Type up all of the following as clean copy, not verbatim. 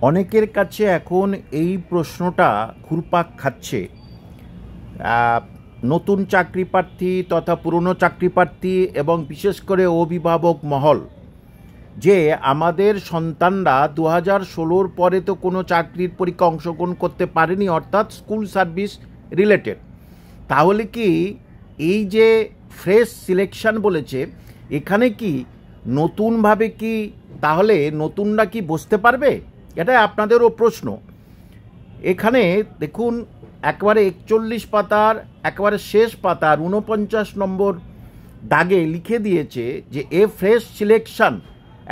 অনেকের কাছে এখন এই প্রশ্নটা ঘুরপাক খাচ্ছে, নতুন চাকরি প্রার্থী তথা পুরনো চাকরি প্রার্থী এবং বিশেষ করে অভিভাবক মহল, যে আমাদের সন্তানরা 2016 পরে তো কোনো চাকরির পরীক্ষা অংশগ্রহণ করতে পারেনি, অর্থাৎ স্কুল সার্ভিস রিলেটেড। তাহলে কি এই যে ফ্রেশ সিলেকশন বলেছে, এখানে কি নতুনভাবে কি তাহলে নতুনরা কি বসতে পারবে? এটাই আপনাদেরও প্রশ্ন। এখানে দেখুন, একবারে 41 পাতার একেবারে শেষ পাতার 49 নম্বর দাগে লিখে দিয়েছে যে ফ্রেশ সিলেকশন,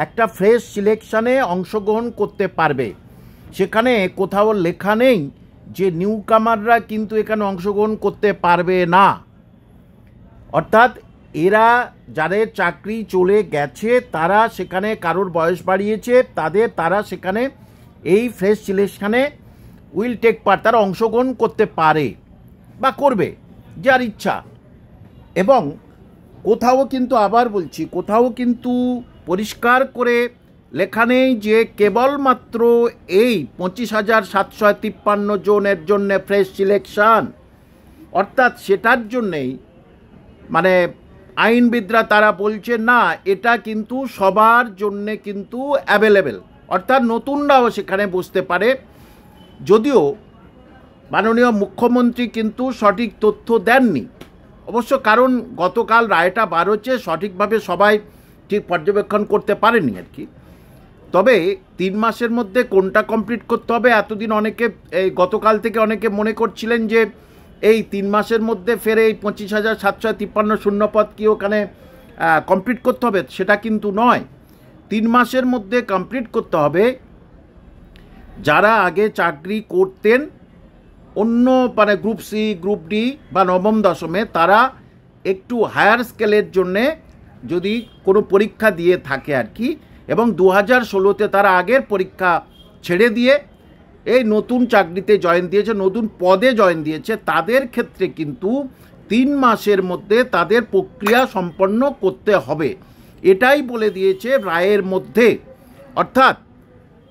একটা ফ্রেশ সিলেকশনে অংশগ্রহণ করতে পারবে। সেখানে কোথাও লেখা নেই যে নিউ কামাররা কিন্তু এখানে অংশগ্রহণ করতে পারবে না। অর্থাৎ এরা যাদের চাকরি চলে গেছে, তারা সেখানে কারোর বয়স বাড়িয়েছে, তারা সেখানে এই ফ্রেশ সিলেকশনে উইল টেক পার্ট, তারা অংশগ্রহণ করতে পারে বা করবে যার ইচ্ছা। এবং কোথাও কিন্তু, আবার বলছি, কোথাও কিন্তু পরিষ্কার করে লেখা নেই যে কেবলমাত্র এই 25,753 জনের জন্য ফ্রেশ সিলেকশন। অর্থাৎ সেটার জন্যেই মানে আইনবিদরা তারা বলছে না, এটা কিন্তু সবার জন্যে কিন্তু অ্যাভেলেবেল, অর্থাৎ নতুনরাও সেখানে বসতে পারে। যদিও মাননীয় মুখ্যমন্ত্রী কিন্তু সঠিক তথ্য দেননি অবশ্য, কারণ গতকাল রায়টা বার হচ্ছে, সঠিকভাবে সবাই ঠিক পর্যবেক্ষণ করতে পারেনি আর কি। তবে 3 মাসের মধ্যে কোনটা কমপ্লিট করতে হবে, এতদিন অনেকে এই গতকাল থেকে অনেকে মনে করছিলেন যে এই 3 মাসের মধ্যে ফের এই 25,753 শূন্যপদ কি ওখানে কমপ্লিট করতে হবে, সেটা কিন্তু নয়। 3 মাসের মধ্যে কমপ্লিট করতে হবে যারা আগে চাকরি করতেন অন্য মানে গ্রুপ সি, গ্রুপ ডি বা নবম দশমে, তারা একটু হায়ার স্কেলের জন্যে যদি কোনো পরীক্ষা দিয়ে থাকে আর কি, এবং 2016-তে তারা আগের পরীক্ষা ছেড়ে দিয়ে এই নতুন চাকরিতে জয়েন দিয়েছে, নতুন পদে জয়েন দিয়েছে, তাদের ক্ষেত্রে কিন্তু 3 মাসের মধ্যে তাদের প্রক্রিয়া সম্পন্ন করতে হবে। এটাই বলে দিয়েছে রায়ের মধ্যে। অর্থাৎ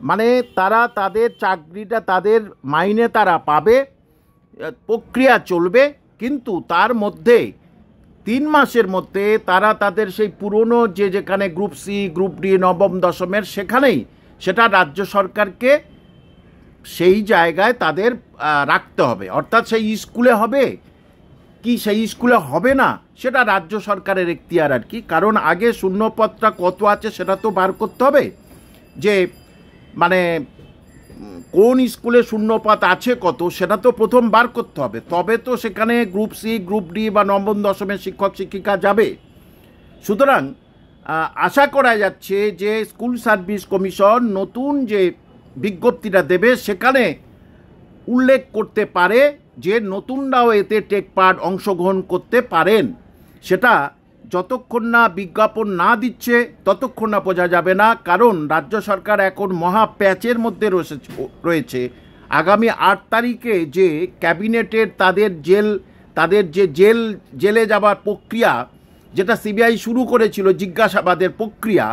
মানে তারা তাদের চাকরিটা, তাদের মাইনে তারা পাবে, প্রক্রিয়া চলবে, কিন্তু তার মধ্যে 3 মাসের মধ্যে তারা তাদের সেই পুরনো যেখানে গ্রুপ সি, গ্রুপ ডি, নবম দশমের, সেখানেই সেটা রাজ্য সরকারকে সেই জায়গায় তাদের রাখতে হবে। অর্থাৎ সেই স্কুলে হবে কি সেই স্কুলে হবে না, সেটা রাজ্য সরকারের এখতিয়ার আর কি। কারণ আগে শূন্যপদটা কত আছে সেটা তো বার করতে হবে, যে মানে কোন স্কুলে শূন্যপদ আছে কত, সেটা তো প্রথম বার করতে হবে, তবে তো সেখানে গ্রুপ সি, গ্রুপ ডি বা নবম দশমের শিক্ষক শিক্ষিকা যাবে। সুতরাং আশা করা যাচ্ছে যে স্কুল সার্ভিস কমিশন নতুন যে বিজ্ঞপ্তিটা দেবে সেখানে উল্লেখ করতে পারে যে নতুনরাও এতে টেক পার্ট অংশগ্রহণ করতে পারেন। সেটা যতক্ষণ না বিজ্ঞাপন না দিচ্ছে ততক্ষণ না বোঝা যাবে না, কারণ রাজ্য সরকার এখন মহা প্যাচের মধ্যে রয়েছে। আগামী 8 তারিখে যে ক্যাবিনেটের তাদের যে জেলে যাবার প্রক্রিয়া, যেটা সিবিআই শুরু করেছিল জিজ্ঞাসাবাদের প্রক্রিয়া,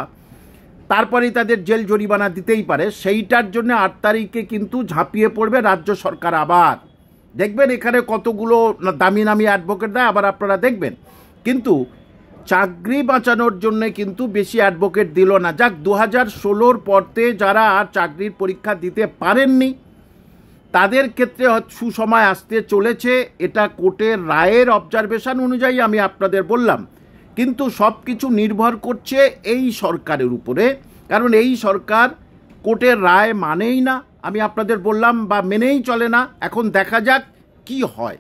তারপরেই তাদের জেল জরিমানা দিতেই পারে, সেইটার জন্য 8 তারিখে কিন্তু ঝাঁপিয়ে পড়বে রাজ্য সরকার। আবার দেখবেন এখানে কতগুলো দামি নামি অ্যাডভোকেট দেয়, আবার আপনারা দেখবেন। কিন্তু চাকরি বাঁচানোর জন্য কিন্তু বেশি অ্যাডভোকেট দিল না। যাক, 2016 পরতে যারা আর চাকরির পরীক্ষা দিতে পারেননি তাদের ক্ষেত্রে সুসময় আসতে চলেছে, এটা কোর্টের রায়ের অবজারভেশন অনুযায়ী আমি আপনাদের বললাম। কিন্তু সব কিছু নির্ভর করছে এই সরকারের উপরে, কারণ এই সরকার কোর্টের রায় মানেই না, আমি আপনাদের বললাম, বা মেনেই চলে না। এখন দেখা যাক কি হয়।